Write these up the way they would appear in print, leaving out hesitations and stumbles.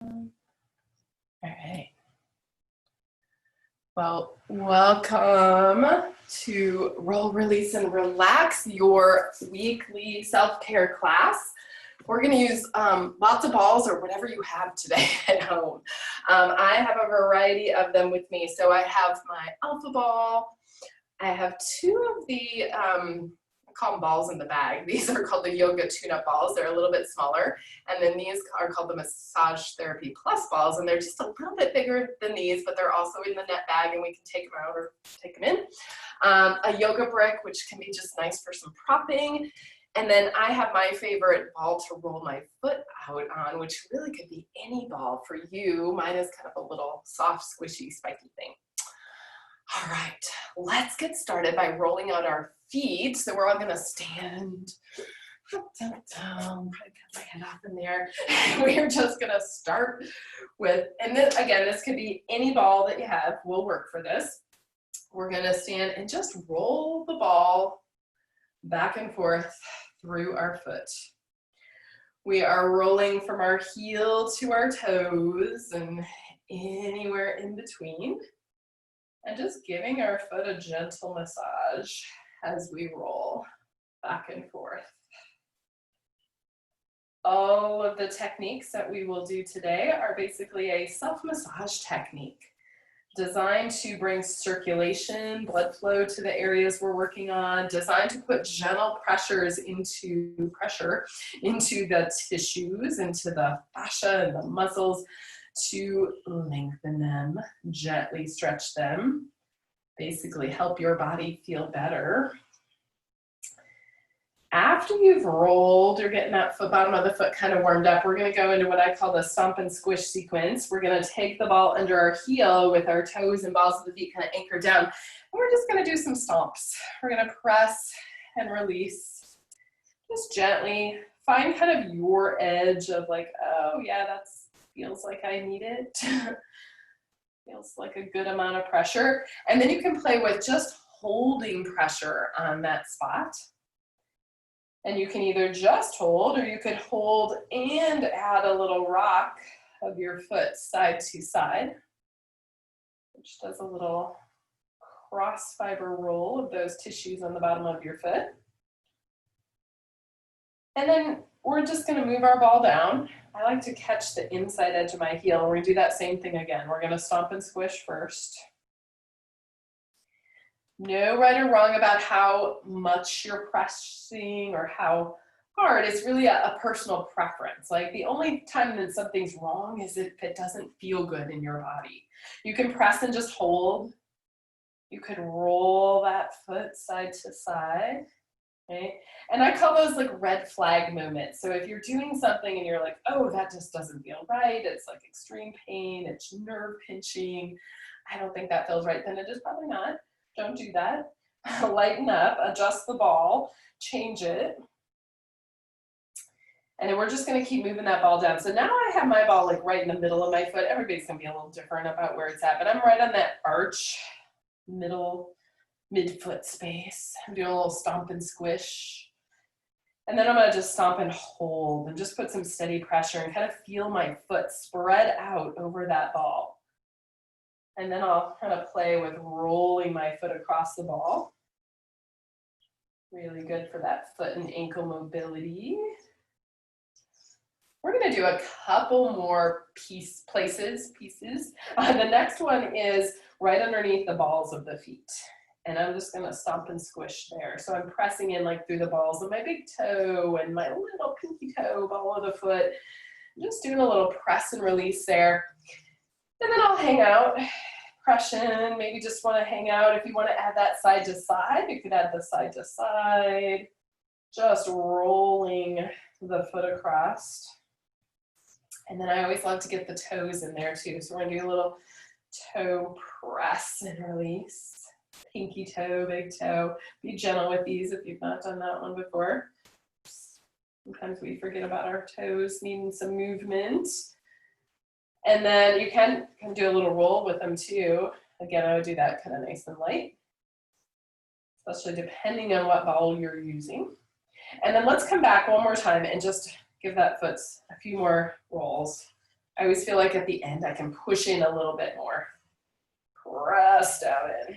All right. Well, welcome to Roll, Release, and Relax, your weekly self-care class. We're going to use lots of balls or whatever you have today at home. I have a variety of them with me. So I have my alpha ball. I have two of the, I call them balls in the bag. These are called the yoga tune-up balls. They're a little bit smaller. And then these are called the Massage Therapy Plus balls. And they're just a little bit bigger than these, but they're also in the net bag and we can take them out or take them in. A yoga brick, which can be just nice for some propping. And then I have my favorite ball to roll my foot out on, which really could be any ball for you. Mine is kind of a little soft, squishy, spiky thing. All right, let's get started by rolling out our feet. So we're all gonna stand. Probably cut my head off in there. We're just gonna start with, and then again, this could be any ball that you have, will work for this. We're gonna stand and just roll the ball back and forth through our foot. We are rolling from our heel to our toes and anywhere in between. And just giving our foot a gentle massage as we roll back and forth. All of the techniques that we will do today are basically a self-massage technique designed to bring circulation, blood flow to the areas we're working on, designed to put gentle pressures into the tissues, into the fascia and the muscles, to lengthen them, gently stretch them, basically help your body feel better. After you've rolled, you're getting that bottom of the foot kind of warmed up, we're going to go into what I call the stump and squish sequence. We're going to take the ball under our heel with our toes and balls of the feet kind of anchored down. And we're just going to do some stomps. We're going to press and release. Just gently find kind of your edge of like, oh yeah, that's feels like I need it. Feels like a good amount of pressure. And then you can play with just holding pressure on that spot. And you can either just hold, or you could hold and add a little rock of your foot side to side, which does a little cross fiber roll of those tissues on the bottom of your foot. And then we're just going to move our ball down. I like to catch the inside edge of my heel. We're going to do that same thing again. We're going to stomp and squish first. No right or wrong about how much you're pressing or how hard. It's really a personal preference. Like the only time that something's wrong is if it doesn't feel good in your body. You can press and just hold. You could roll that foot side to side. Okay. And I call those like red flag moments. So if you're doing something and you're like, oh, that just doesn't feel right, it's like extreme pain, it's nerve pinching, I don't think that feels right, then it is probably not. Don't do that. Lighten up, adjust the ball, change it. And then we're just gonna keep moving that ball down. So now I have my ball like right in the middle of my foot. Everybody's gonna be a little different about where it's at, but I'm right on that arch, mid-foot space. I'm doing a little stomp and squish. And then I'm gonna just stomp and hold and just put some steady pressure and kind of feel my foot spread out over that ball. And then I'll kind of play with rolling my foot across the ball. Really good for that foot and ankle mobility. We're gonna do a couple more pieces. The next one is right underneath the balls of the feet. And I'm just gonna stomp and squish there. So I'm pressing in like through the balls of my big toe and my little pinky toe, ball of the foot. Just doing a little press and release there. And then I'll hang out, compression, maybe just wanna hang out. If you wanna add that side to side, you could add the side to side. Just rolling the foot across. And then I always love to get the toes in there too. So we're gonna do a little toe press and release. Pinky toe, big toe. Be gentle with these if you've not done that one before. Sometimes we forget about our toes needing some movement. And then you can do a little roll with them too. Again, I would do that kind of nice and light, especially depending on what ball you're using. And then let's come back one more time and just give that foot a few more rolls I always feel like at the end I can push in a little bit more. Press down in.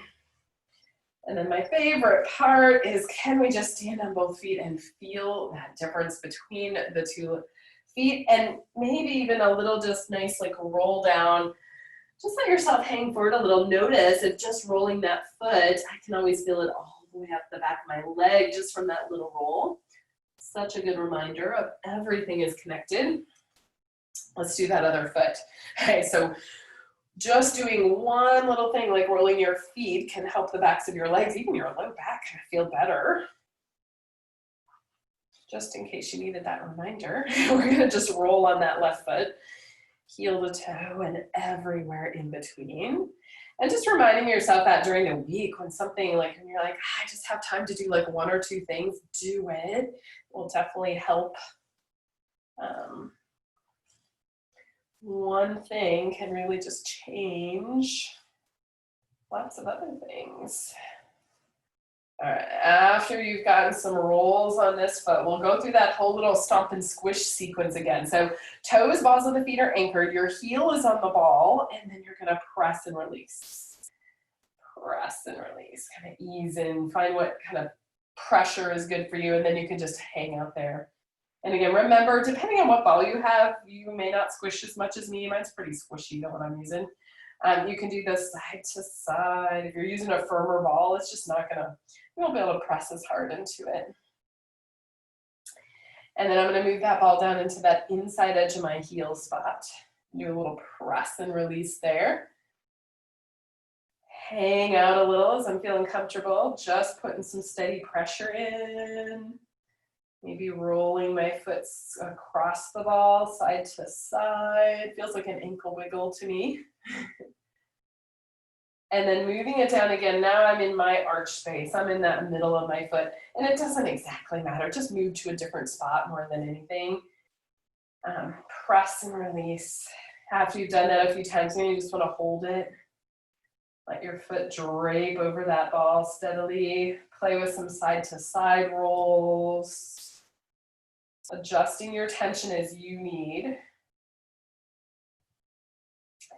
And then my favorite part is, can we just stand on both feet and feel that difference between the two feet, and maybe even a little just nice like roll down. Just let yourself hang forward a little. Notice if just rolling that foot, I can always feel it all the way up the back of my leg just from that little roll. Such a good reminder of everything is connected. Let's do that other foot. Okay, so just doing one little thing like rolling your feet can help the backs of your legs, even your low back, kind of feel better. Just in case you needed that reminder, we're gonna just roll on that left foot, heel to toe and everywhere in between. And just reminding yourself that during the week when something like, when you're like, I just have time to do like one or two things, do it. It will definitely help. One thing can really just change lots of other things. All right, after you've gotten some rolls on this foot, we'll go through that whole little stomp and squish sequence again. So toes, balls of the feet are anchored, your heel is on the ball, and then you're gonna press and release. Press and release, kind of ease in, find what kind of pressure is good for you, and then you can just hang out there. And again, remember, depending on what ball you have, you may not squish as much as me. Mine's pretty squishy, the one I'm using. You can do this side to side. If you're using a firmer ball, it's just not gonna, you won't be able to press as hard into it. And then I'm gonna move that ball down into that inside edge of my heel spot. Do a little press and release there. Hang out a little as I'm feeling comfortable, just putting some steady pressure in. Maybe rolling my foot across the ball, side to side. Feels like an ankle wiggle to me. And then moving it down again. Now I'm in my arch space. I'm in that middle of my foot. And it doesn't exactly matter. Just move to a different spot more than anything. Press and release. After you've done that a few times, maybe you just want to hold it. Let your foot drape over that ball steadily. Play with some side to side rolls. Adjusting your tension as you need. And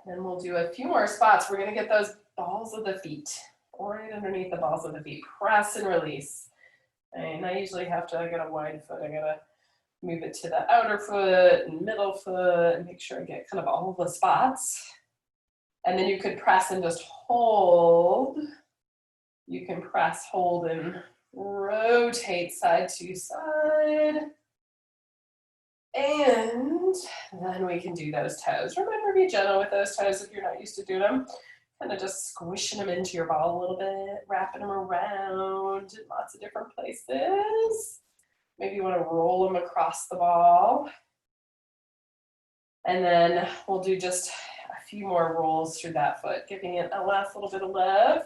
then we'll do a few more spots. We're gonna get those balls of the feet right underneath the balls of the feet. Press and release. And I usually have to, I got a wide foot, I gotta move it to the outer foot and middle foot and make sure I get kind of all of the spots. And then you could press and just hold. You can press, hold, and rotate side to side. And then we can do those toes. Remember, be gentle with those toes if you're not used to doing them. Kind of just squishing them into your ball a little bit, wrapping them around in lots of different places. Maybe you want to roll them across the ball. And then we'll do just a few more rolls through that foot, giving it a last little bit of love.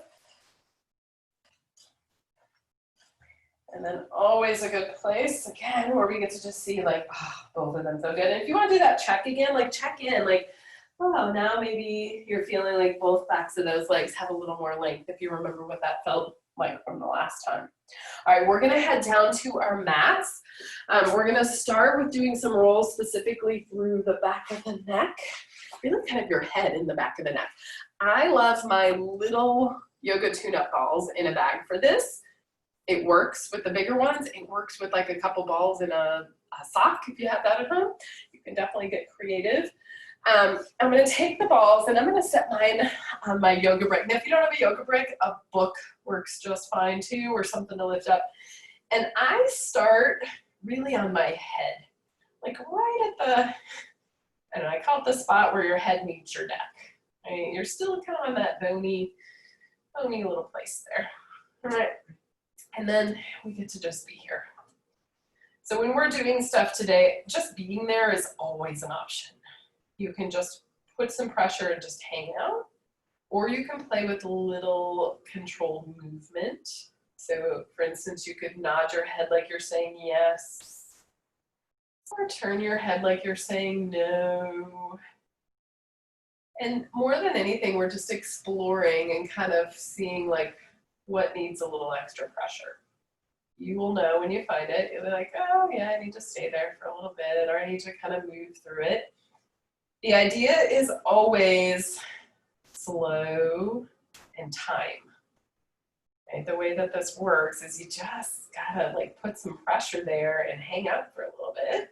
And then always a good place, again, where we get to just see like, oh, both of them so good. And if you want to do that check again, like check in, like, oh, now maybe you're feeling like both backs of those legs have a little more length, if you remember what that felt like from the last time. All right, we're gonna head down to our mats. We're gonna start with doing some rolls specifically through the back of the neck, really kind of your head in the back of the neck. I love my little yoga tune-up balls in a bag for this. It works with the bigger ones. It works with like a couple balls in a sock if you have that at home. You can definitely get creative. I'm going to take the balls and I'm going to set mine on my yoga brick. Now, if you don't have a yoga brick, a book works just fine too, or something to lift up. And I start really on my head, like right at the, I don't know, I call it the spot where your head meets your neck. Right? You're still kind of on that bony little place there. All right. And then we get to just be here. So when we're doing stuff today, just being there is always an option. You can just put some pressure and just hang out, or you can play with little controlled movement. So for instance, you could nod your head like you're saying yes, or turn your head like you're saying no. And more than anything, we're just exploring and kind of seeing like what needs a little extra pressure. You will know when you find it. You'll be like, oh yeah, I need to stay there for a little bit, or I need to kind of move through it. The idea is always slow and time. Right? The way that this works is you just gotta like put some pressure there and hang out for a little bit.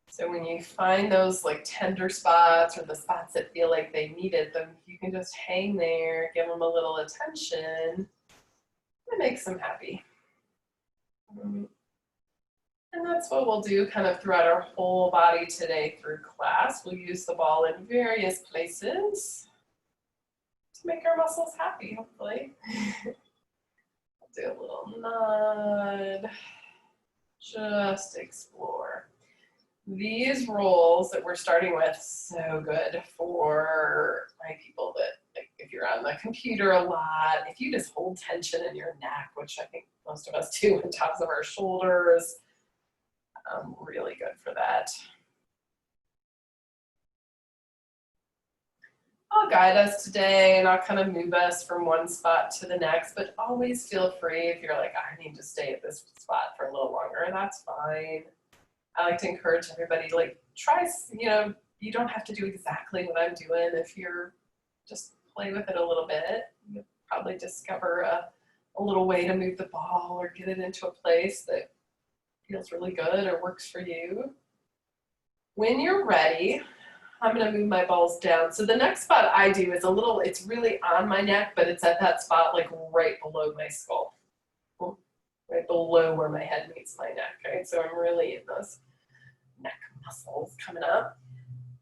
So when you find those like tender spots or the spots that feel like they need it, then you can just hang there, give them a little attention. It makes them happy. And that's what we'll do kind of throughout our whole body today through class. We'll use the ball in various places to make our muscles happy, hopefully. I'll do a little nod. Just explore. These rolls that we're starting with, so good for my people that, like, if you're on the computer a lot, if you just hold tension in your neck, which I think most of us do, on tops of our shoulders, really good for that. I'll guide us today and I'll kind of move us from one spot to the next, but always feel free if you're like, I need to stay at this spot for a little longer, that's fine. I like to encourage everybody, like, try, you know, you don't have to do exactly what I'm doing. If you're just play with it a little bit, you'll probably discover a little way to move the ball or get it into a place that feels really good or works for you. When you're ready, I'm gonna move my balls down. So the next spot I do is a little, it's really on my neck, but it's at that spot like right below my skull. Right below where my head meets my neck, right? So I'm really in those neck muscles coming up.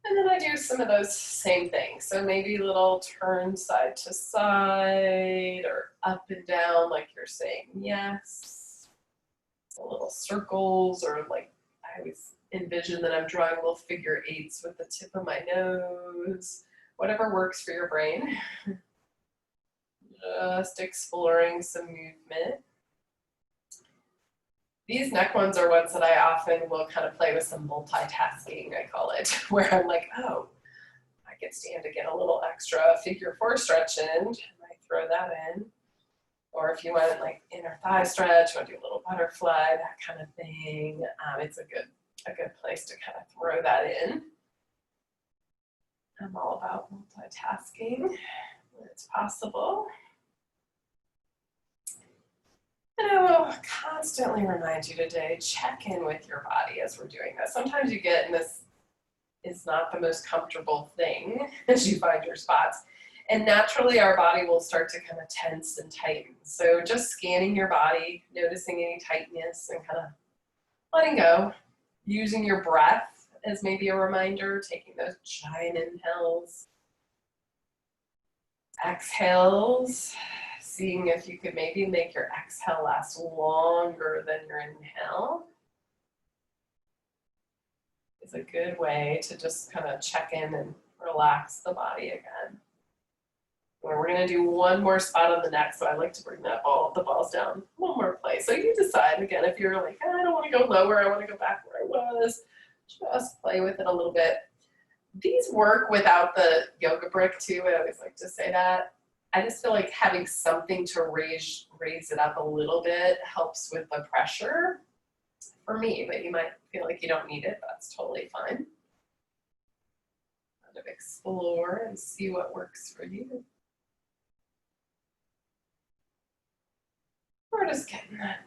And then I do some of those same things. So maybe a little turn side to side or up and down like you're saying yes. A little circles, or like I always envision that I'm drawing little figure eights with the tip of my nose. Whatever works for your brain. Just exploring some movement. These neck ones are ones that I often will kind of play with some multitasking, I call it, where I'm like, oh, I can stand to get a little extra figure four stretch in, and I throw that in. Or if you want like inner thigh stretch, want to do a little butterfly, that kind of thing, it's a good place to kind of throw that in. I'm all about multitasking when it's possible. And I will constantly remind you today, check in with your body as we're doing this. Sometimes you get, and this is not the most comfortable thing as you find your spots, and naturally our body will start to kind of tense and tighten. So just scanning your body, noticing any tightness and kind of letting go, using your breath as maybe a reminder, taking those giant inhales, exhales, seeing if you could maybe make your exhale last longer than your inhale. Is a good way to just kind of check in and relax the body again. We're going to do one more spot on the neck, so I like to bring the balls down one more place. So you decide, again, if you're like, I don't want to go lower, I want to go back where I was, just play with it a little bit. These work without the yoga brick too, I always like to say that. I just feel like having something to raise it up a little bit helps with the pressure for me, but you might feel like you don't need it. That's totally fine. Kind of explore and see what works for you. We're just getting that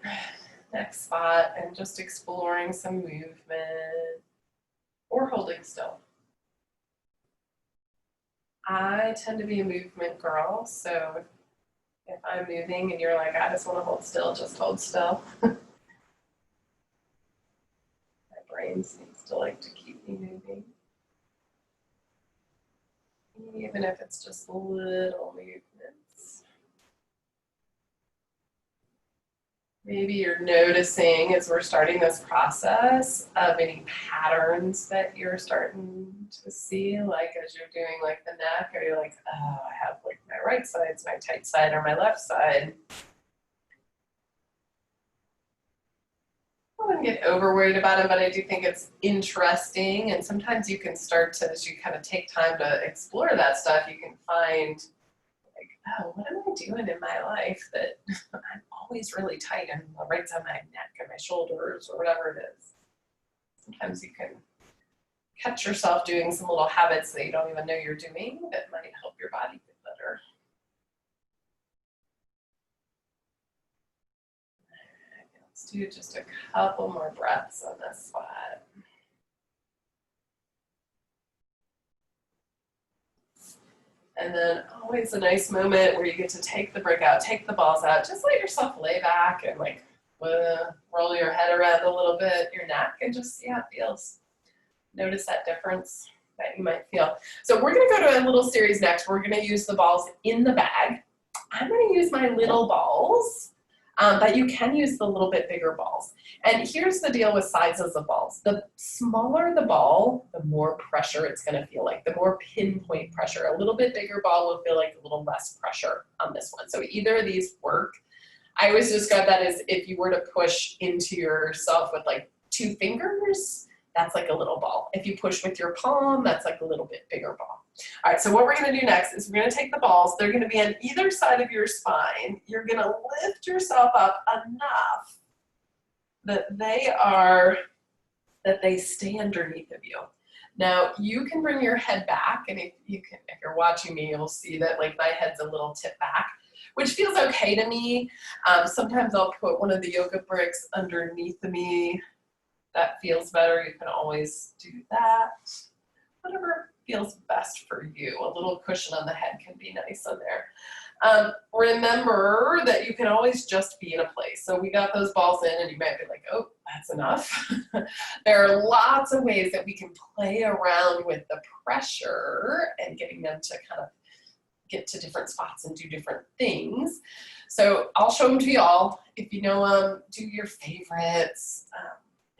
next spot and just exploring some movement or holding still. I tend to be a movement girl, so if I'm moving and you're like, I just want to hold still, just hold still. My brain seems to like to keep me moving. Even if it's just little movements. Maybe you're noticing as we're starting this process of any patterns that you're starting to see, like as you're doing like the neck, or you're like, oh, I have like my right side's my tight side or my left side. I wouldn't get over worried about it, but I do think it's interesting. And sometimes you can start to, as you kind of take time to explore that stuff, you can find like, oh, what am I doing in my life that I'm always really tight on the right side of my neck and my shoulders or whatever it is. Sometimes you can catch yourself doing some little habits that you don't even know you're doing that might help your body get better. Let's do just a couple more breaths on this spot. And then always a nice moment where you get to take the brick out, take the balls out, just let yourself lay back and like roll your head around a little bit, your neck, and just see how it feels. Notice that difference that you might feel. So we're gonna go to a little series next. We're gonna use the balls in the bag. I'm gonna use my little balls, but you can use the little bit bigger balls. And here's the deal with sizes of balls. The smaller the ball, the more pressure it's gonna feel like, the more pinpoint pressure. A little bit bigger ball will feel like a little less pressure on this one. So either of these work. I always describe that as if you were to push into yourself with like 2 fingers, that's like a little ball. If you push with your palm, that's like a little bit bigger ball. All right, so what we're gonna do next is we're gonna take the balls, they're gonna be on either side of your spine. You're gonna lift yourself up enough that they stay underneath of you. Now you can bring your head back, and if you're watching me, you'll see that like my head's a little tip back, which feels okay to me. Sometimes I'll put one of the yoga bricks underneath me. That feels better. You can always do that. Whatever feels best for you. A little cushion on the head can be nice on there. Remember that you can always just be in a place. So we got those balls in and you might be like, oh, that's enough. There are lots of ways that we can play around with the pressure and getting them to kind of get to different spots and do different things. So I'll show them to y'all. If you know them, do your favorites,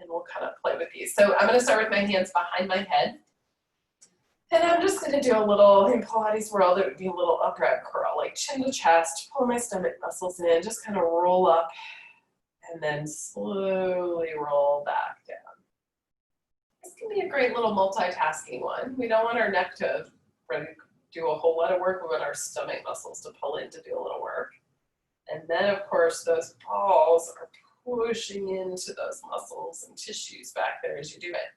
and we'll kind of play with these. So I'm going to start with my hands behind my head. And I'm just going to do a little, in Pilates world, it would be a little upright curl, like chin to chest, pull my stomach muscles in, just kind of roll up, and then slowly roll back down. This can be a great little multitasking one. We don't want our neck to do a whole lot of work. We want our stomach muscles to pull in to do a little work. And then, of course, those balls are pushing into those muscles and tissues back there as you do it.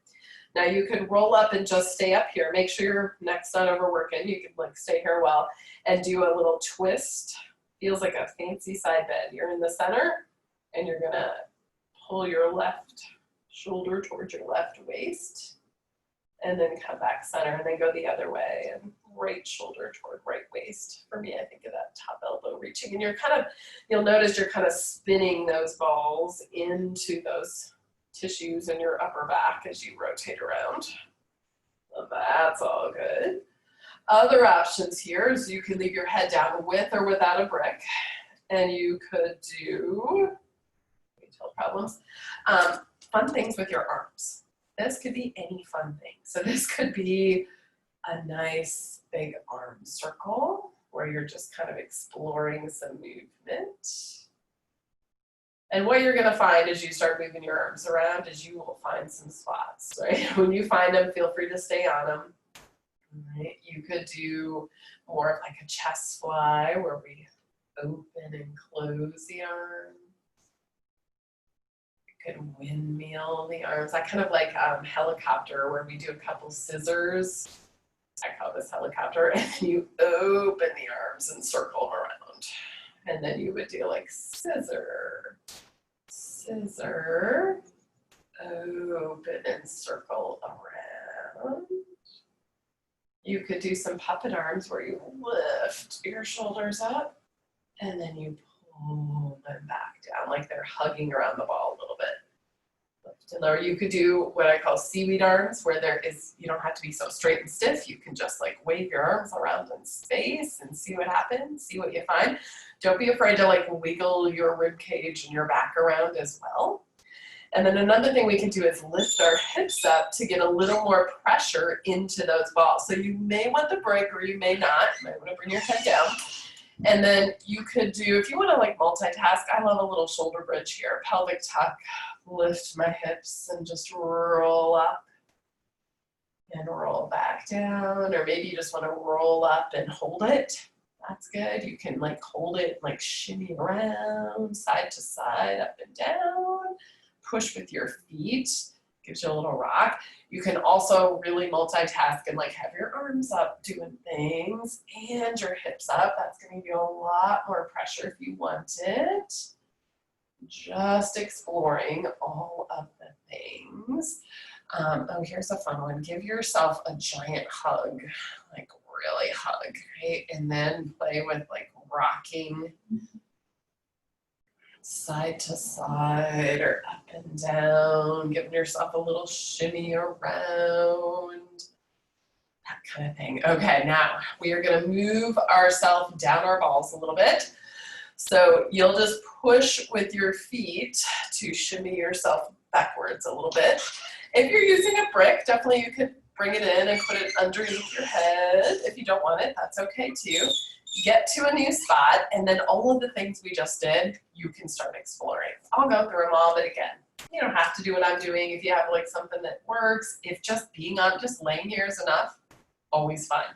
Now you can roll up and just stay up here. Make sure your neck's not overworking. You can like stay here well and do a little twist. Feels like a fancy side bend. You're in the center and you're gonna pull your left shoulder towards your left waist and then come back center and then go the other way and right shoulder toward right waist. For me, I think of that top elbow reaching, and you'll notice you're kind of spinning those balls into those tissues in your upper back as you rotate around. So that's all good. Other options here is you can leave your head down with or without a brick, and you could do retail problems, fun things with your arms. This could be any fun thing. So this could be a nice big arm circle where you're just kind of exploring some movement. And what you're gonna find as you start moving your arms around is you will find some spots, right? When you find them, feel free to stay on them. Right? You could do more of like a chest fly where we open and close the arms. You could windmill the arms. I kind of like helicopter where we do a couple scissors. I call this helicopter, and you open the arms and circle around. And then you would do like scissor, scissor, open and circle around. You could do some puppet arms where you lift your shoulders up and then you pull them back down like they're hugging around the ball a little bit. Lift and lower. You could do what I call seaweed arms where you don't have to be so straight and stiff. You can just like wave your arms around in space and see what happens, see what you find. Don't be afraid to like wiggle your rib cage and your back around as well. And then another thing we can do is lift our hips up to get a little more pressure into those balls. So you may want the brick or you may not. You might want to bring your head down. And then you could do, if you want to like multitask, I love a little shoulder bridge here. Pelvic tuck, lift my hips and just roll up and roll back down. Or maybe you just want to roll up and hold it. That's good. You can like hold it, like shimmy around, side to side, up and down. Push with your feet. gives you a little rock. You can also really multitask and like have your arms up doing things and your hips up. That's going to give you a lot more pressure if you want it. Just exploring all of the things. Oh, here's a fun one. Give yourself a giant hug, like really hug, right? And then play with like rocking side to side or up and down, giving yourself a little shimmy around, that kind of thing. Okay, now we are going to move ourselves down our balls a little bit. So you'll just push with your feet to shimmy yourself backwards a little bit. If you're using a brick, definitely you could bring it in and put it underneath your head. If you don't want it, that's okay too. Get to a new spot, and then all of the things we just did, you can start exploring. I'll go through them all, but again, you don't have to do what I'm doing if you have like something that works. If just just laying here is enough, always fine,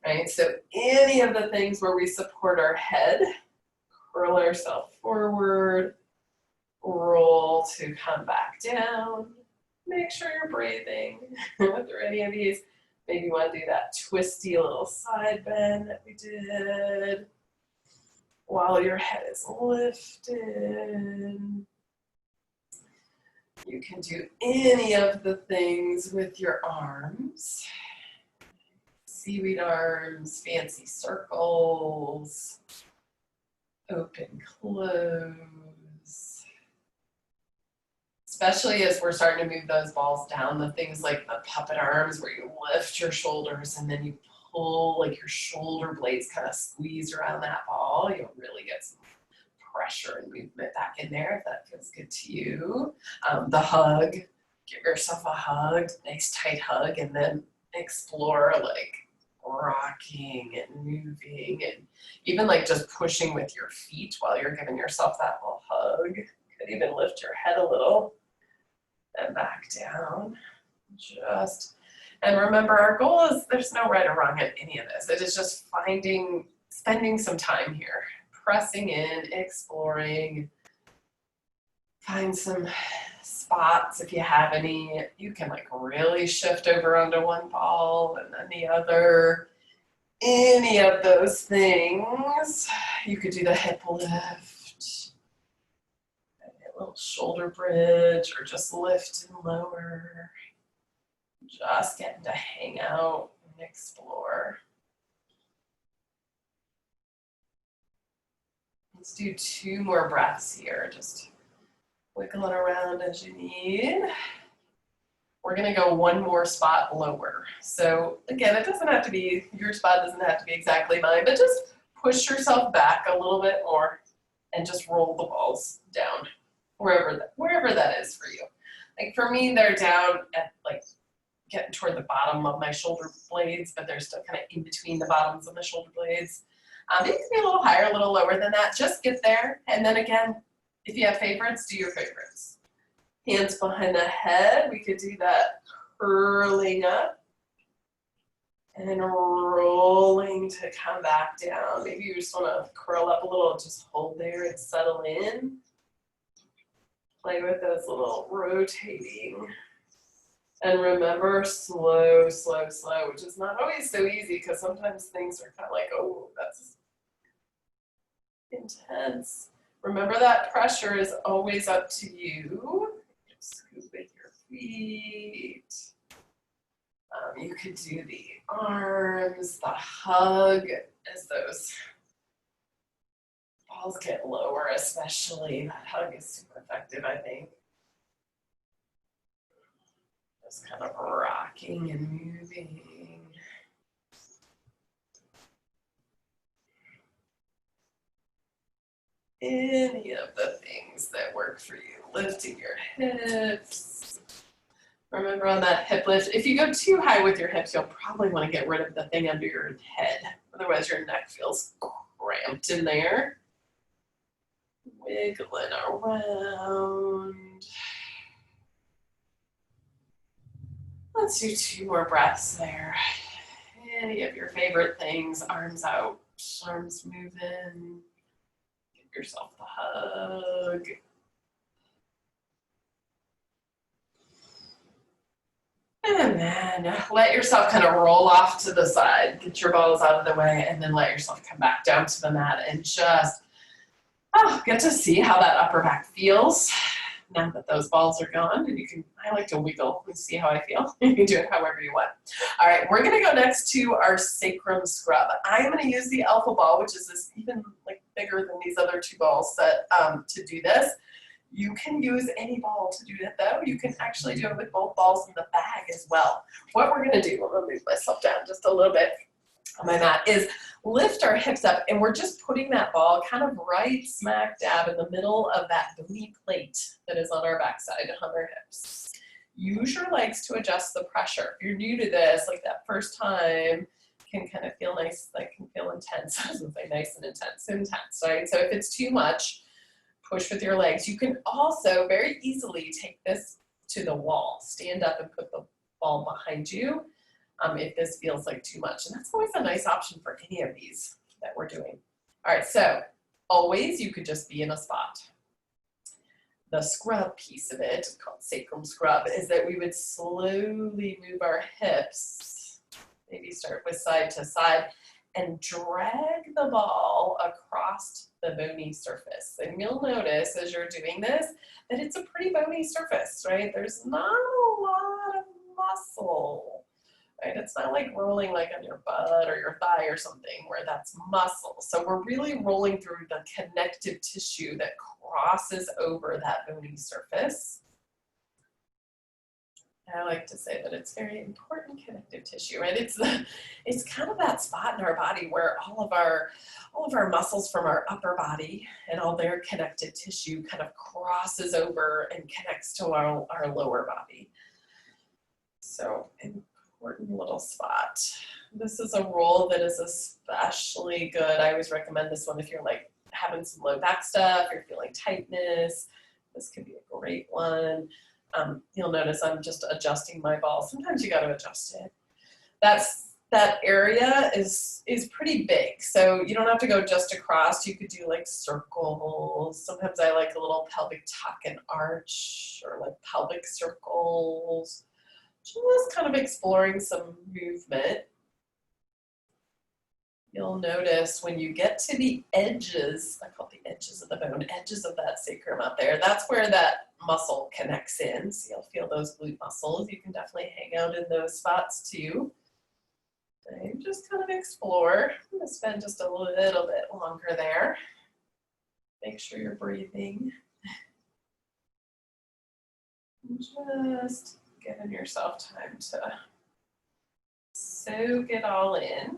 right? So any of the things where we support our head, curl ourselves forward, roll to come back down. Make sure you're breathing through any of these. Maybe you want to do that twisty little side bend that we did while your head is lifted. You can do any of the things with your arms. Seaweed arms, fancy circles, open, close. Especially as we're starting to move those balls down, the things like the puppet arms where you lift your shoulders and then you pull, like your shoulder blades kind of squeeze around that ball. You'll really get some pressure and movement back in there if that feels good to you. The hug, give yourself a hug, nice tight hug, and then explore like rocking and moving and even like just pushing with your feet while you're giving yourself that little hug. Could even lift your head a little. And back down, and remember our goal is there's no right or wrong in any of this. It is just spending some time here, pressing in, exploring, find some spots if you have any. You can like really shift over onto one ball and then the other. Any of those things. You could do the hip lift. Little shoulder bridge or just lift and lower. Just getting to hang out and explore. Let's do 2 more breaths here. Just wiggling around as you need. We're going to go 1 more spot lower. So again, it doesn't have to be, your spot doesn't have to be exactly mine, but just push yourself back a little bit more and just roll the balls down. Wherever that is for you. Like for me, they're down at like getting toward the bottom of my shoulder blades, but they're still kind of in between the bottoms of the shoulder blades. It can be a little higher, a little lower than that. Just get there. And then again, if you have favorites, do your favorites. Hands behind the head. We could do that curling up and rolling to come back down. Maybe you just want to curl up a little, just hold there and settle in. Play with those little rotating. And remember, slow, slow, slow, which is not always so easy because sometimes things are kind of like, oh, that's intense. Remember that pressure is always up to you. Scoop with your feet. You could do the arms, the hug, as those balls get lower, especially. That hug is super effective, I think. Just kind of rocking and moving. Any of the things that work for you. Lifting your hips. Remember on that hip lift, if you go too high with your hips, you'll probably want to get rid of the thing under your head. Otherwise your neck feels cramped in there. Wiggling around. Let's do 2 more breaths there. Any of your favorite things, arms out, arms moving. Give yourself the hug. And then let yourself kind of roll off to the side, get your balls out of the way, and then let yourself come back down to the mat and just get to see how that upper back feels now that those balls are gone. And you can, I like to wiggle and see how I feel. You can do it however you want. All right, we're gonna go next to our Sacrum Scrub. I'm gonna use the alpha ball, which is this even like bigger than these other two balls that to do this. You can use any ball to do it though. You can actually do it with both balls in the bag as well. What we're gonna do, I'm gonna move myself down just a little bit on my mat, is lift our hips up, and we're just putting that ball kind of right smack dab in the middle of that bony plate that is on our backside on our hips. Use your legs to adjust the pressure. If you're new to this, like that first time can kind of feel nice, like can feel intense. I was gonna say nice and intense, right? So if it's too much, push with your legs. You can also very easily take this to the wall. Stand up and put the ball behind you if this feels like too much. And that's always a nice option for any of these that we're doing. All right, so always you could just be in a spot. The scrub piece of it, called Sacrum Scrub, is that we would slowly move our hips, maybe start with side to side, and drag the ball across the bony surface. And you'll notice as you're doing this that it's a pretty bony surface, right? There's not a lot of muscle, right? It's not like rolling like on your butt or your thigh or something where that's muscle. So we're really rolling through the connective tissue that crosses over that bony surface. I like to say that it's very important connective tissue, right? It's kind of that spot in our body where all of our muscles from our upper body and all their connective tissue kind of crosses over and connects to our lower body. So important little spot. This is a roll that is especially good. I always recommend this one if you're like having some low back stuff, you're feeling tightness. This could be a great one. You'll notice I'm just adjusting my ball. Sometimes you got to adjust it. That area is pretty big, so you don't have to go just across. You could do like circles. Sometimes I like a little pelvic tuck and arch, or like pelvic circles. Just kind of exploring some movement. You'll notice when you get to the edges, I call it the edges of the bone, edges of that sacrum up there, that's where that muscle connects in. So you'll feel those glute muscles. You can definitely hang out in those spots too. And just kind of explore. I'm going to spend just a little bit longer there. Make sure you're breathing. Just giving yourself time to soak it all in.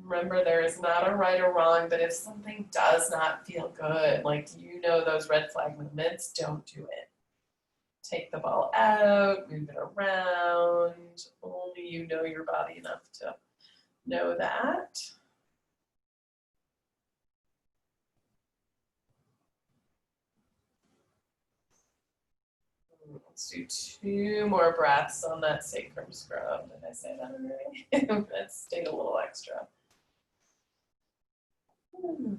Remember, there is not a right or wrong, but if something does not feel good, like you know those red flag movements, don't do it. Take the ball out, move it around. Only you know your body enough to know that. Let's do 2 more breaths on that Sacrum Scrub. Did I say that already? Let's stay a little extra. All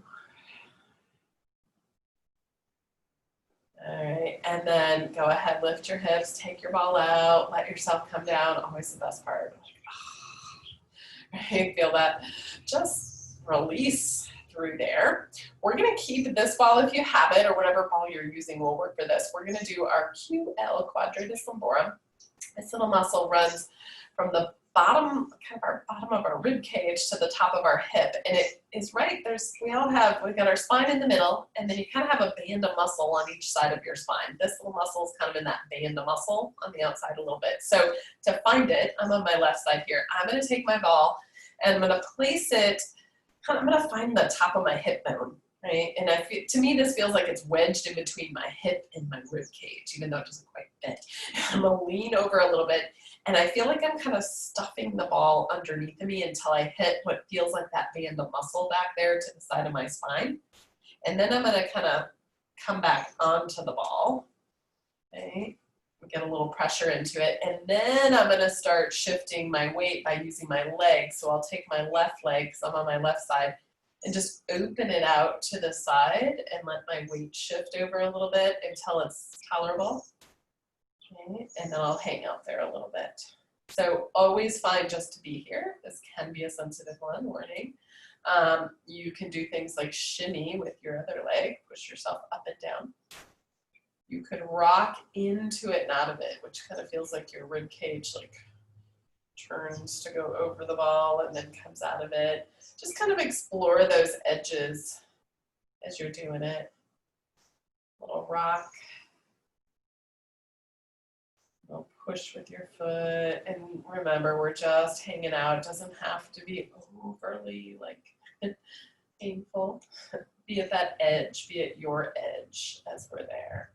right, and then go ahead, lift your hips, take your ball out, let yourself come down. Always the best part. Right, feel that. Just release through there. We're going to keep this ball if you have it, or whatever ball you're using will work for this. We're going to do our QL, quadratus lumborum. This little muscle runs from the bottom, kind of our bottom of our rib cage to the top of our hip, and it is right there's. We've got our spine in the middle, and then you kind of have a band of muscle on each side of your spine. This little muscle is kind of in that band of muscle on the outside a little bit. So to find it, I'm on my left side here. I'm going to take my ball and I'm going to place it. I'm going to find the top of my hip bone, right? And to me, this feels like it's wedged in between my hip and my rib cage, even though it doesn't quite fit. I'm going to lean over a little bit, and I feel like I'm kind of stuffing the ball underneath of me until I hit what feels like that band of muscle back there to the side of my spine. And then I'm going to kind of come back onto the ball, okay? Get a little pressure into it, and then I'm going to start shifting my weight by using my legs. So I'll take my left leg, because I'm on my left side, and just open it out to the side and let my weight shift over a little bit until it's tolerable. Okay, and then I'll hang out there a little bit. So always fine just to be here. This can be a sensitive one, warning. You can do things like shimmy with your other leg, push yourself up and down. You could rock into it and out of it, which kind of feels like your rib cage like turns to go over the ball and then comes out of it. Just kind of explore those edges as you're doing it. Little rock. Little push with your foot. And remember, we're just hanging out. It doesn't have to be overly like painful. Be at that edge, be at your edge as we're there.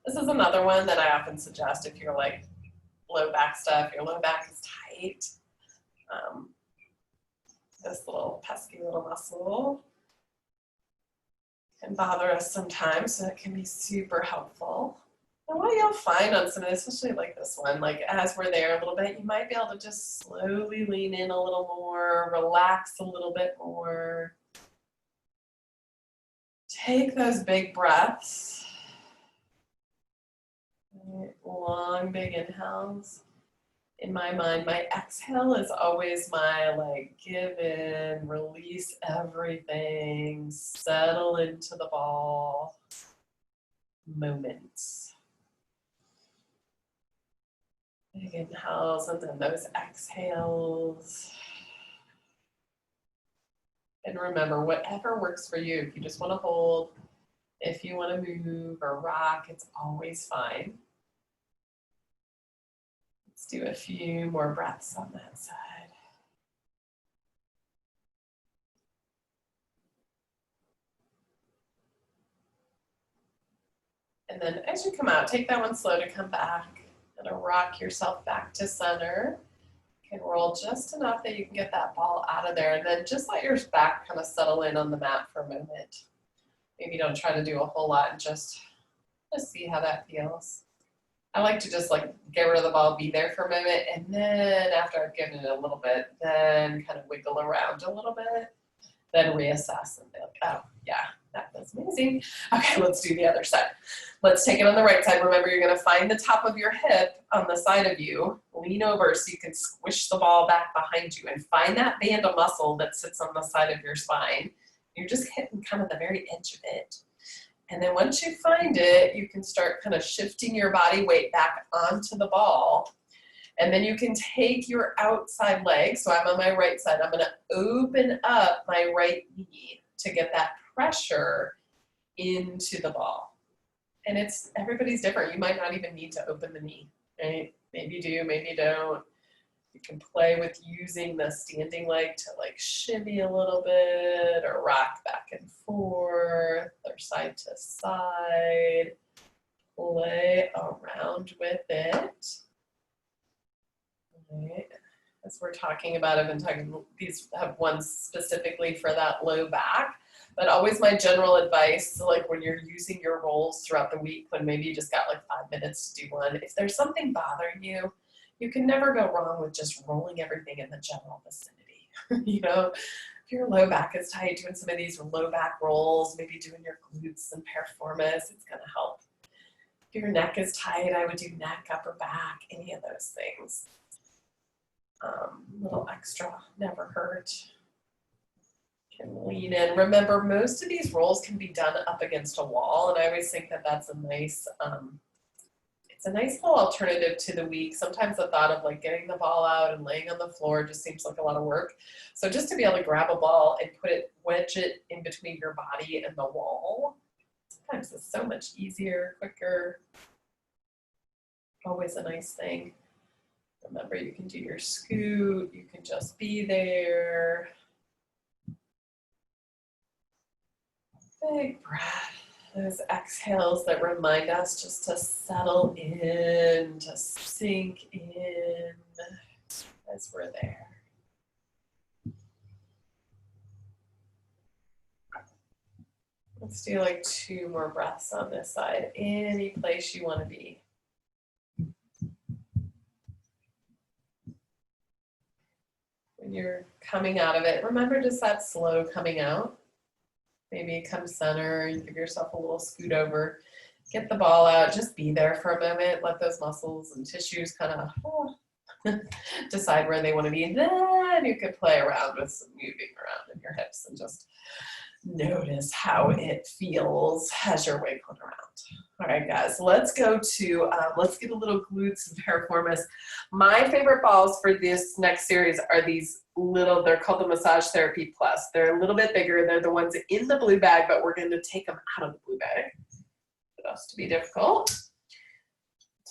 This is another one that I often suggest if you're like low back stuff, your low back is tight. This little pesky little muscle can bother us sometimes, so it can be super helpful. And what you'll find on some of this, especially like this one, like as we're there a little bit, you might be able to just slowly lean in a little more, relax a little bit more. Take those big breaths. Long, big inhales. In my mind, my exhale is always my like give in, release everything, settle into the ball moments. Big inhales and then those exhales. And remember, whatever works for you. If you just want to hold, if you want to move or rock, it's always fine. Let's do a few more breaths on that side. And then as you come out, take that one slow to come back. And rock yourself back to center. You can roll just enough that you can get that ball out of there. And then just let your back kind of settle in on the mat for a moment. Maybe don't try to do a whole lot and just see how that feels. I like to just like get rid of the ball, be there for a moment, and then after I've given it a little bit, then kind of wiggle around a little bit, then reassess and be like, oh yeah, that was amazing. Okay, let's do the other side. Let's take it on the right side. Remember, you're gonna find the top of your hip on the side of you, lean over so you can squish the ball back behind you and find that band of muscle that sits on the side of your spine. You're just hitting kind of the very edge of it. And then once you find it, you can start kind of shifting your body weight back onto the ball. And then you can take your outside leg. So I'm on my right side. I'm going to open up my right knee to get that pressure into the ball. And it's everybody's different. You might not even need to open the knee, right? Maybe you do, maybe you don't. You can play with using the standing leg to like shimmy a little bit or rock back and forth or side to side. Play around with it. Right. As we're talking about, I've been talking, these have ones specifically for that low back, but always my general advice, like when you're using your rolls throughout the week, when maybe you just got like 5 minutes to do one, if there's something bothering you, you can never go wrong with just rolling everything in the general vicinity. You know, if your low back is tight, doing some of these low back rolls, maybe doing your glutes and piriformis, it's going to help. If your neck is tight, I would do neck, upper back, any of those things. Little extra never hurt. Can lean in. Remember, most of these rolls can be done up against a wall, and I always think that that's a nice, it's a nice little alternative to the week. Sometimes the thought of like getting the ball out and laying on the floor just seems like a lot of work. So just to be able to grab a ball and wedge it in between your body and the wall, sometimes it's so much easier, quicker. Always a nice thing. Remember, you can do your scoot, you can just be there. Big breath. Those exhales that remind us just to settle in, to sink in as we're there. Let's do like 2 more breaths on this side. Any place you want to be. when you're coming out of it, remember just that slow coming out. Maybe come center, you give yourself a little scoot over, get the ball out, just be there for a moment, let those muscles and tissues kind of decide where they want to be. Then you can play around with some moving around in your hips and just notice how it feels as you're wiggling around. All right, guys, let's go to, let's get a little glutes and piriformis. My favorite balls for this next series are these little, they're called the Massage Therapy Plus. They're a little bit bigger. They're the ones in the blue bag, but we're going to take them out of the blue bag. It has to be difficult.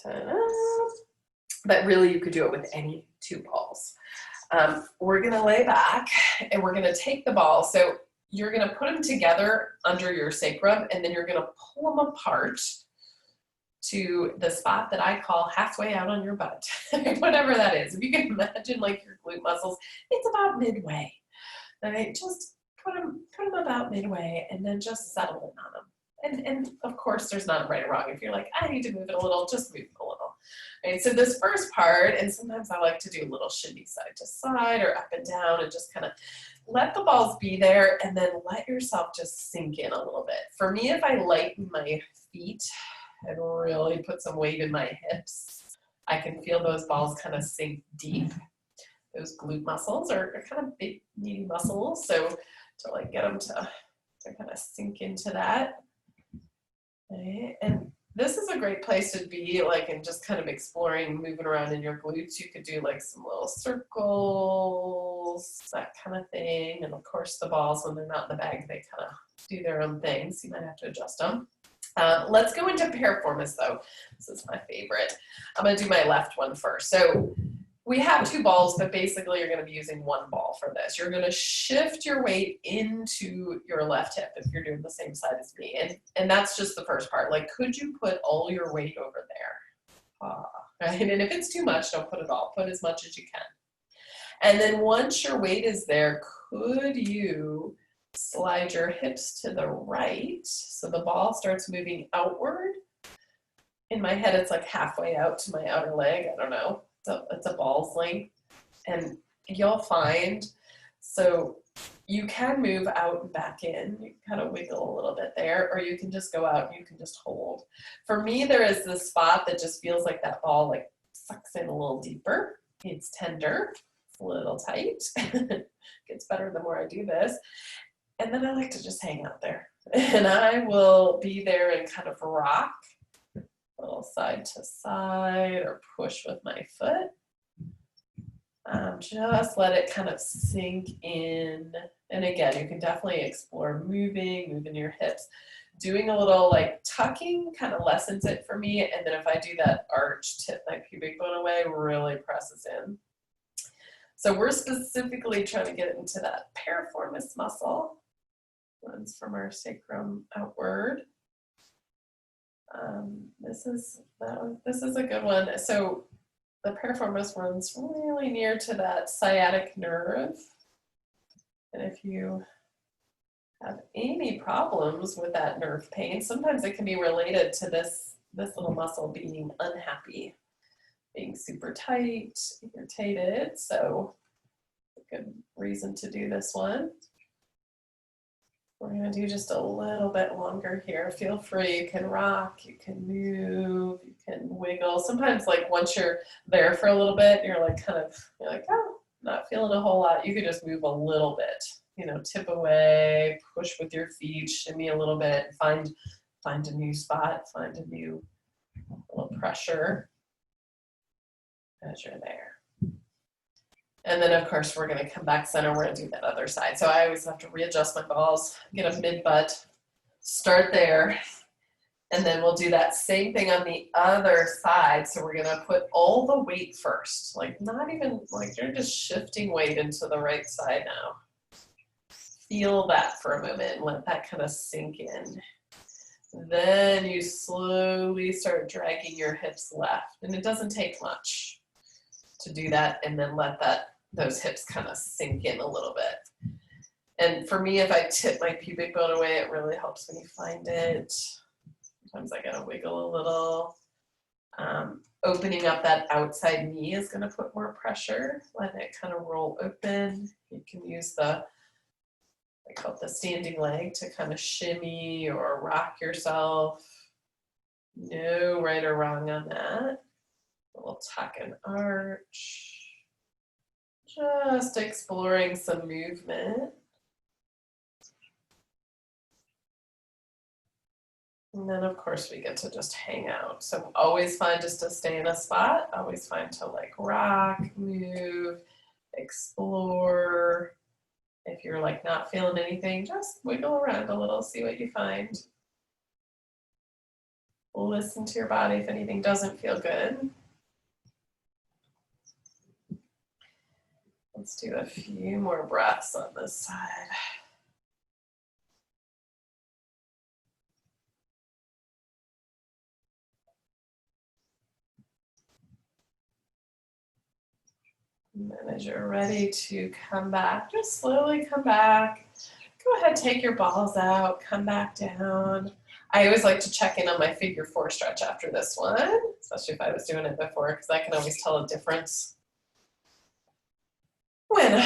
Ta-da. But really, you could do it with any two balls. We're going to lay back, and we're going to take the ball. So you're going to put them together under your sacrum, and then you're going to pull them apart to the spot that I call halfway out on your butt, whatever that is. If you can imagine like your glute muscles, it's about midway. All right, just put them about midway, and then just settle in on them. And of course, there's not a right or wrong. If you're like, I need to move it a little, just move it a little. All right, so this first part, and sometimes I like to do a little shimmy side to side or up and down, and just kind of let the balls be there, and then let yourself just sink in a little bit. For me, if I lighten my feet and really put some weight in my hips, I can feel those balls kind of sink deep. Those glute muscles are kind of big, meaty muscles, so to like get them to kind of sink into that. Okay. And this is a great place to be, like, and just kind of exploring, moving around in your glutes. You could do like some little circles, that kind of thing. And of course, the balls, when they're not in the bag, they kind of do their own thing. So you might have to adjust them. Let's go into piriformis though. This is my favorite. I'm going to do my left one first. So we have two balls, but basically you're going to be using one ball for this. You're going to shift your weight into your left hip if you're doing the same side as me. And that's just the first part. Like, could you put all your weight over there? Right? And if it's too much, don't put it all. Put as much as you can. And then once your weight is there, could you slide your hips to the right so the ball starts moving outward? In my head, it's like halfway out to my outer leg. I don't know. It's a ball's length, and you'll find, so you can move out and back in. You can kind of wiggle a little bit there, or you can just go out and you can just hold. For me, there is this spot that just feels like that ball like sucks in a little deeper. It's tender, it's a little tight. Gets better the more I do this. And then I like to just hang out there, and I will be there and kind of rock little side to side or push with my foot. Just let it kind of sink in. And again, you can definitely explore moving your hips. Doing a little like tucking kind of lessens it for me. And then if I do that arch, tip my pubic bone away, really presses in. So we're specifically trying to get into that piriformis muscle. Runs from our sacrum outward. This is a good one. So the piriformis runs really near to that sciatic nerve. And if you have any problems with that nerve pain, sometimes it can be related to this little muscle being unhappy, being super tight, irritated. So a good reason to do this one. We're going to do just a little bit longer here. Feel free. You can rock, you can move, you can wiggle. Sometimes, like, once you're there for a little bit, you're like, oh, not feeling a whole lot. You could just move a little bit, you know, tip away, push with your feet, shimmy a little bit, find a new spot, find a new little pressure as you're there. And then, of course, we're going to come back center. We're going to do that other side. So I always have to readjust my balls, get a mid-butt, start there, and then we'll do that same thing on the other side. So we're going to put all the weight first, like not even, like you're just shifting weight into the right side now. Feel that for a moment and let that kind of sink in. Then you slowly start dragging your hips left. And it doesn't take much to do that, and then let those hips kind of sink in a little bit. And for me, if I tip my pubic bone away, it really helps me find it. Sometimes I gotta wiggle a little. Opening up that outside knee is going to put more pressure. Let it kind of roll open. You can use the, I call it the standing leg, to kind of shimmy or rock yourself. No right or wrong on that. A little tuck and arch. Just exploring some movement. And then of course we get to just hang out. So always fine just to stay in a spot, always fine to like rock, move, explore. If you're like not feeling anything, just wiggle around a little, see what you find. Listen to your body if anything doesn't feel good. Let's do a few more breaths on this side. And then as you're ready to come back, just slowly come back. Go ahead, take your balls out, come back down. I always like to check in on my figure 4 stretch after this one, especially if I was doing it before, because I can always tell a difference when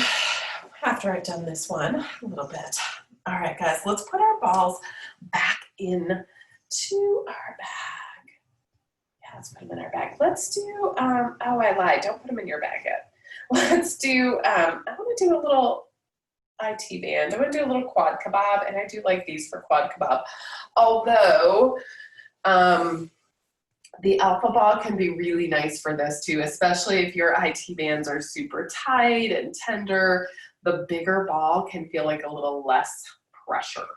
after I've done this one a little bit. All right, guys, let's put our balls back in to our bag. Yeah, let's put them in our bag. Let's do, oh, I lied. Don't put them in your bag yet. Let's do, I want to do a little IT band. I want to do a little quad kebab, and I do like these for quad kebab. Although, the alpha ball can be really nice for this too, especially if your IT bands are super tight and tender. The bigger ball can feel like a little less pressure.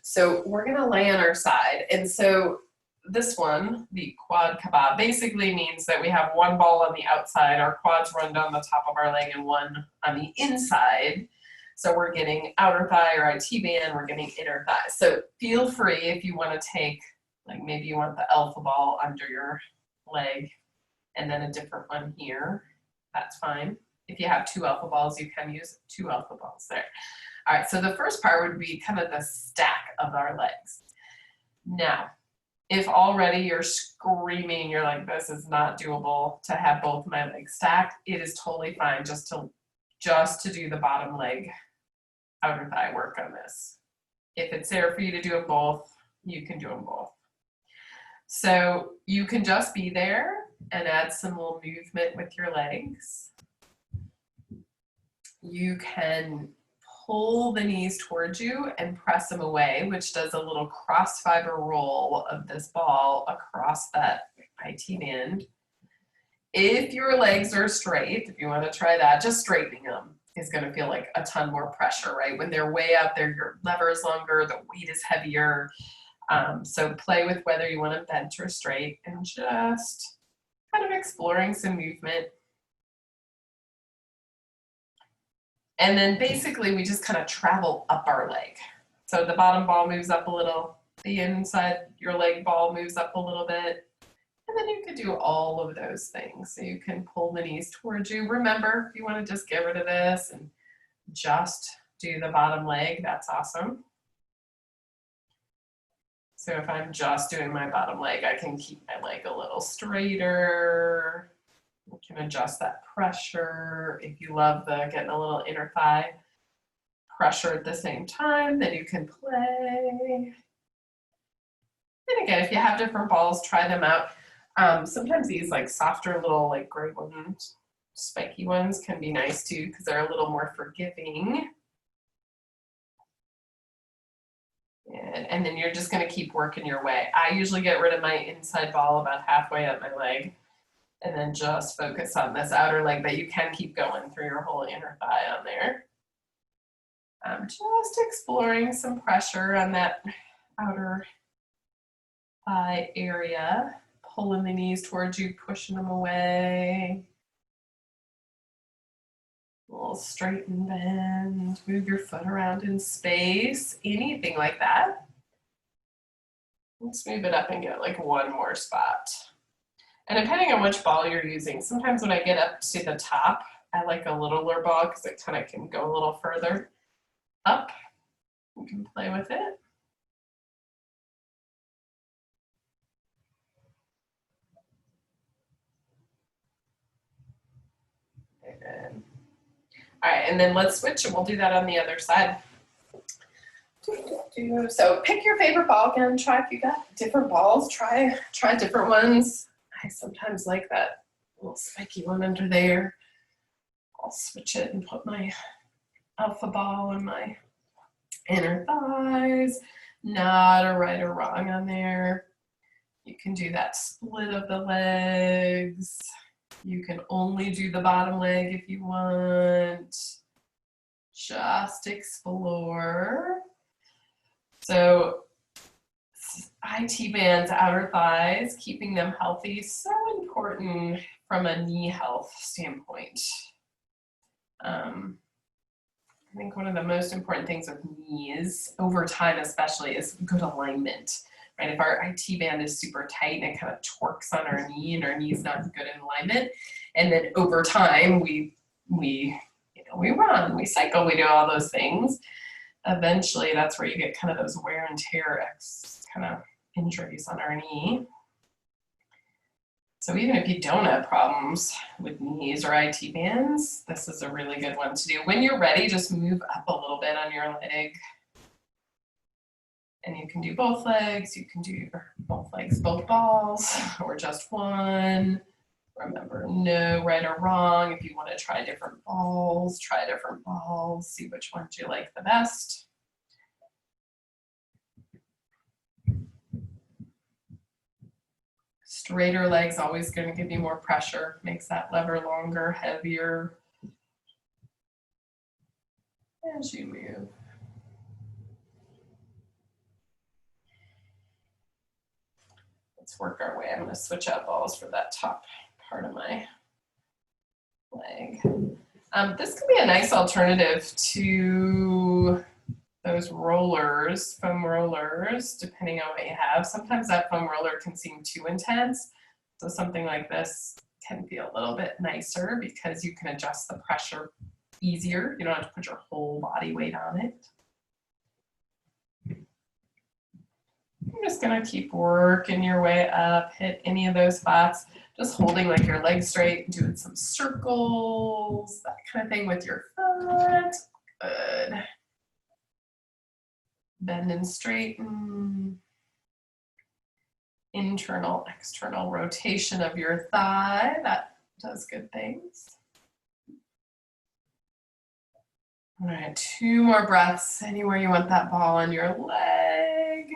So we're gonna lay on our side. And so this one, the quad kebab, basically means that we have one ball on the outside, our quads run down the top of our leg, and one on the inside. So we're getting outer thigh or IT band, we're getting inner thigh. So feel free if you want to take, like maybe you want the alpha ball under your leg and then a different one here, that's fine. If you have 2 alpha balls, you can use 2 alpha balls there. All right, so the first part would be kind of the stack of our legs. Now, if already you're screaming, you're like, this is not doable to have both my legs stacked, it is totally fine just to do the bottom leg outer thigh work on this. If it's there for you to do them both, you can do them both. So you can just be there and add some little movement with your legs. You can pull the knees towards you and press them away, which does a little cross fiber roll of this ball across that IT band. If your legs are straight, if you want to try that, just straightening them is going to feel like a ton more pressure, right? When they're way up there, your lever is longer, the weight is heavier. So play with whether you want to bend or straight and just kind of exploring some movement. And then basically we just kind of travel up our leg. So the bottom ball moves up a little, the inside your leg ball moves up a little bit. And then you could do all of those things. So you can pull the knees towards you. Remember, if you want to just get rid of this and just do the bottom leg, that's awesome. So if I'm just doing my bottom leg, I can keep my leg a little straighter. You can adjust that pressure. If you love the getting a little inner thigh pressure at the same time, then you can play. And again, if you have different balls, try them out. Sometimes these like softer little like gray ones, spiky ones can be nice too because they're a little more forgiving. And then you're just going to keep working your way. I usually get rid of my inside ball about halfway up my leg and then just focus on this outer leg, but you can keep going through your whole inner thigh on there. Just exploring some pressure on that outer thigh area, pulling the knees towards you, pushing them away. A little straight and bend, move your foot around in space, anything like that. Let's move it up and get like one more spot. And depending on which ball you're using, sometimes when I get up to the top, I like a littler ball because it kind of can go a little further up. You can play with it. All right, and then let's switch and we'll do that on the other side. So pick your favorite ball again. Try if you got different balls, try different ones. I sometimes like that little spiky one under there. I'll switch it and put my alpha ball in my inner thighs. Not a right or wrong on there. You can do that split of the legs. You can only do the bottom leg if you want. Just explore. So IT bands, outer thighs, keeping them healthy, so important from a knee health standpoint. I think one of the most important things with knees, over time especially, is good alignment. Right? If our IT band is super tight and it kind of torques on our knee and our knee's not good in alignment, and then over time we run, we cycle, we do all those things. Eventually, that's where you get kind of those wear and tear kind of injuries on our knee. So even if you don't have problems with knees or IT bands, this is a really good one to do. When you're ready, just move up a little bit on your leg. And you can do both legs, you can do both legs, both balls, or just one. Remember, no right or wrong. If you want to try different balls, see which ones you like the best. Straighter legs always going to give you more pressure, makes that lever longer, heavier as you move. Let's work our way. I'm going to switch out balls for that top part of my leg. This could be a nice alternative to those rollers, foam rollers, depending on what you have. Sometimes that foam roller can seem too intense. So something like this can feel a little bit nicer because you can adjust the pressure easier. You don't have to put your whole body weight on it. You're just gonna keep working your way up, hit any of those spots, just holding like your legs straight, doing some circles, that kind of thing with your foot. Good. Bend and straighten. Internal, external rotation of your thigh, that does good things. All right, 2 more breaths anywhere you want that ball on your leg.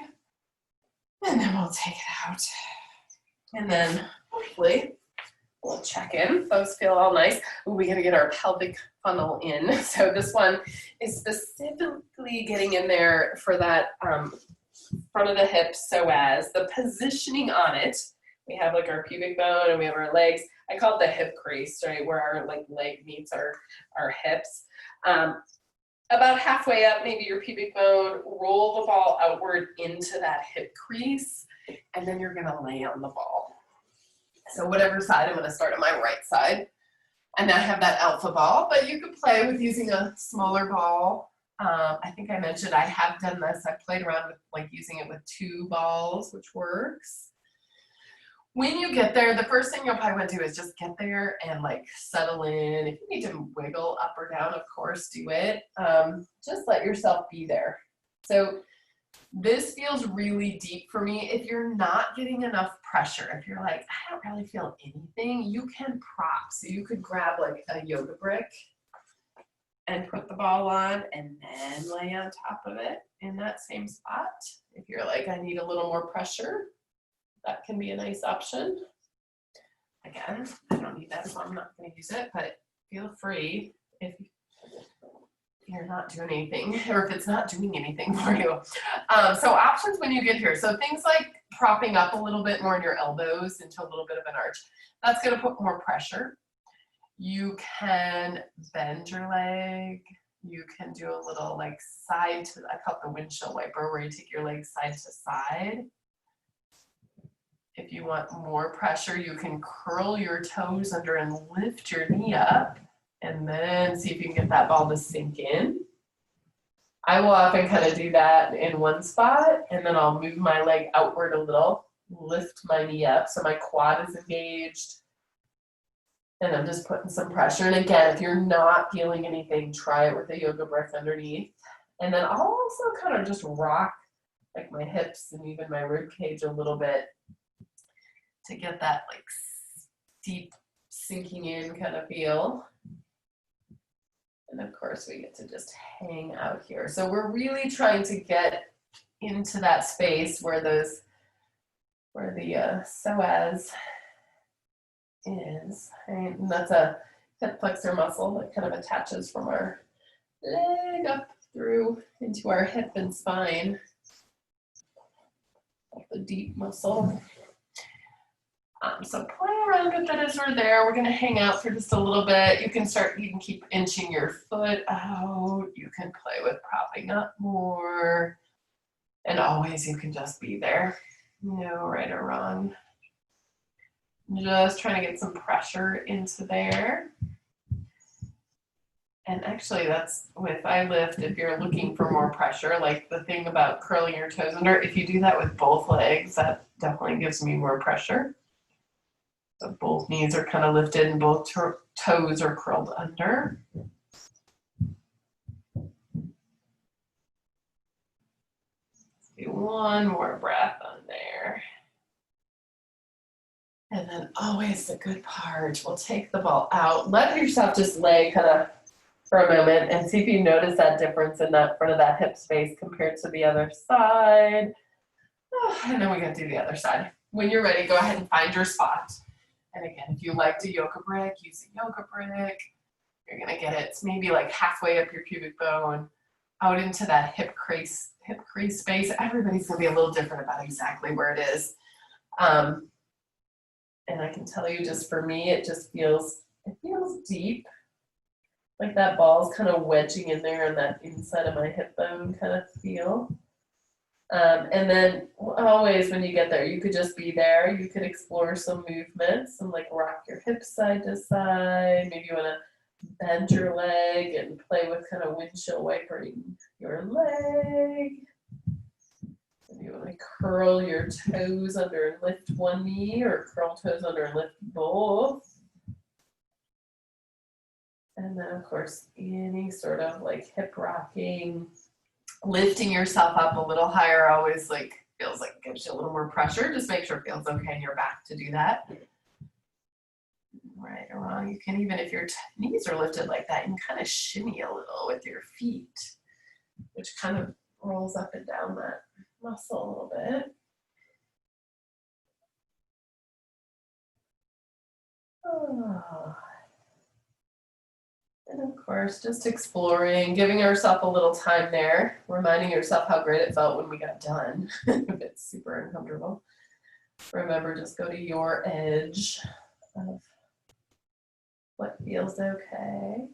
And then we'll take it out. And then hopefully we'll check in. Those feel all nice. Ooh, we gotta get our pelvic funnel in. So this one is specifically getting in there for that front of the hips, so as the positioning on it. We have like our pubic bone and we have our legs. I call it the hip crease, right? Where our like leg meets our hips. About halfway up, maybe your pubic bone, roll the ball outward into that hip crease, and then you're gonna lay on the ball. So whatever side, I'm gonna start on my right side. And I have that alpha ball, but you could play with using a smaller ball. I think I mentioned I have done this. I've played around with like using it with 2 balls, which works. When you get there, the first thing you'll probably want to do is just get there and like settle in. If you need to wiggle up or down, of course, do it. Just let yourself be there. So this feels really deep for me. If you're not getting enough pressure, if you're like, I don't really feel anything, you can prop. So you could grab like a yoga brick and put the ball on and then lay on top of it in that same spot. If you're like, I need a little more pressure, that can be a nice option. Again, I don't need that, so I'm not going to use it, but feel free if you're not doing anything, or if it's not doing anything for you. So options when you get here. So things like propping up a little bit more in your elbows into a little bit of an arch. That's going to put more pressure. You can bend your leg. You can do a little like side to, I call it the windshield wiper, where you take your leg side to side. If you want more pressure, you can curl your toes under and lift your knee up, and then see if you can get that ball to sink in. I will often kind of do that in one spot, and then I'll move my leg outward a little, lift my knee up so my quad is engaged, And I'm just putting some pressure. And again, if you're not feeling anything, try it with a yoga brick underneath. And then I'll also kind of just rock like my hips and even my rib cage a little bit to get that like deep sinking in kind of feel. And of course we get to just hang out here. So we're really trying to get into that space where the psoas is, right? And that's a hip flexor muscle that kind of attaches from our leg up through into our hip and spine. The deep muscle. So play around with it as we're there. We're gonna hang out for just a little bit. You can keep inching your foot out. You can play with propping up more. And always you can just be there. No right or wrong. Just trying to get some pressure into there. And actually that's with I lift, if you're looking for more pressure, like the thing about curling your toes under, if you do that with both legs, that definitely gives me more pressure. So both knees are kind of lifted and both toes are curled under. Let's do one more breath on there. And then always the good part, we'll take the ball out. Let yourself just lay kind of for a moment and see if you notice that difference in that front of that hip space compared to the other side. Oh, and then we got to do the other side. When you're ready, go ahead and find your spot. And again, if you like to yoga brick, use a yoga brick. You're gonna get it maybe like halfway up your pubic bone, out into that hip crease space. Everybody's gonna be a little different about exactly where it is. And I can tell you, just for me, it feels deep. Like that ball's kind of wedging in there and that inside of my hip bone kind of feel. And then always when you get there, you could just be there. You could explore some movements and like rock your hips side to side. Maybe you want to bend your leg and play with kind of windshield wipering your leg. Maybe you want to curl your toes under and lift one knee, or curl toes under and lift both. And then of course, any sort of like hip rocking, lifting yourself up a little higher always like feels like gives you a little more pressure. Just make sure it feels okay in your back to do that. Right or wrong. You can even, if your knees are lifted like that, you can kind of shimmy a little with your feet, which kind of rolls up and down that muscle a little bit. Oh. And of course, just exploring, giving yourself a little time there, reminding yourself how great it felt when we got done. If it's super uncomfortable, remember, just go to your edge of what feels okay.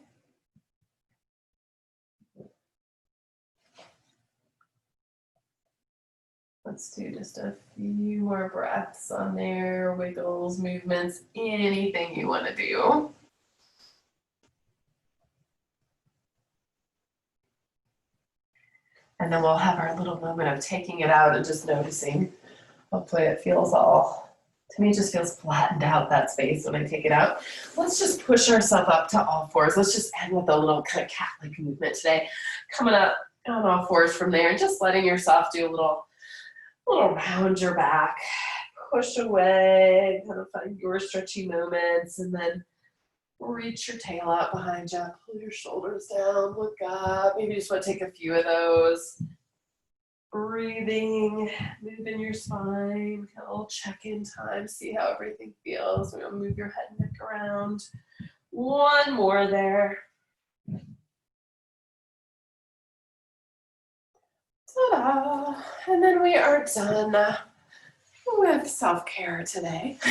Let's do just a few more breaths on there, wiggles, movements, anything you want to do. And then we'll have our little moment of taking it out and just noticing. Hopefully it feels all, to me it just feels flattened out, that space when I take it out. Let's just push ourselves up to all fours. Let's just end with a little kind of cat-like movement today. Coming up on all fours from there, just letting yourself do a little round your back. Push away, kind of find your stretchy moments, and then reach your tail out behind you, pull your shoulders down, look up. Maybe you just want to take a few of those. Breathing, moving your spine, kind of a little check-in time, see how everything feels. We're gonna move your head and neck around. One more there. Ta-da! And then we are done with self-care today.